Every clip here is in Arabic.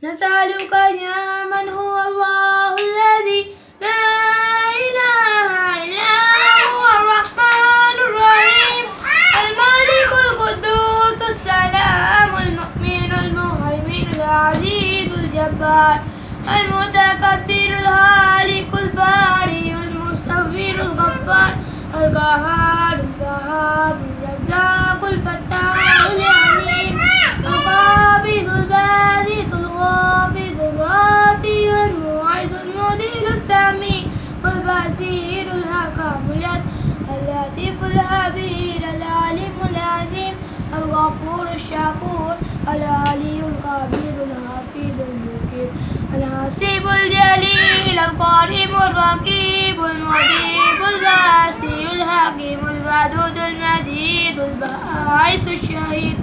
نسألك يا من هو الله الذي لا إله إلا هو الرحمن الرحيم الملك القدوس السلام المؤمن المهيمن العزيز الجبار المتكبر الهالك الباري المصور الغفار القهار الوهاب الرزاق الفتاح العليم القابض الباسط الخافض الرافع الموعظ المذل السميع البصير الحكم اليد اللطيف الخبير العليم العظيم الغفور الشكور العلي الكبير الحفيظ المجيد الحسيب الجليل الكريم الرقيب المجيب الباسي الحكيم الودود المجيد الباعث الشهيد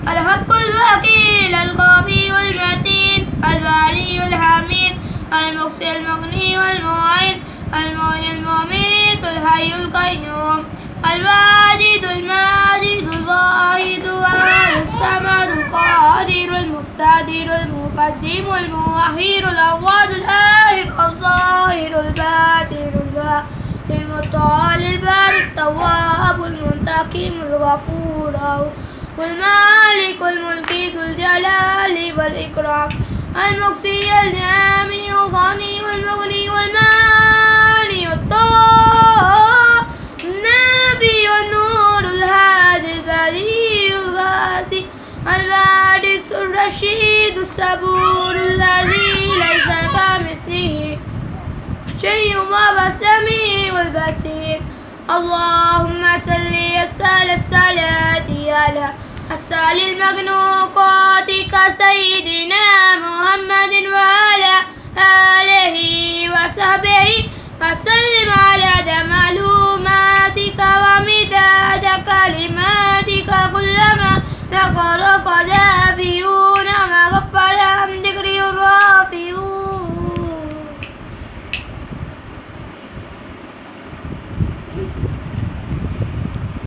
الحق الوكيل القوي المتين الولي الحميد المحصي المغني والمعين المحيي المميت الحي القيوم الواجد الماجد الواحد الصمد القادر المقتدر المقدم المؤخر الأول الآخر الظاهر الباطن المتعال البارئ التواب المنتقم الغفور والمالك الملك ذو الجلال والإكرام المقصي الجامع الغني والمغني والمانع الطاهر النبي النور الهادي البديع الغادي الوارث الرشيد الصبور الذي ليس كمثله شيء وهو السميع البصير اللهم صل الصلاة على أسأل المخلوقات كسيدنا محمد وعلى آله وصحبه وسلم على معلوماتك ومداد كلماتك كلما ذكر قدر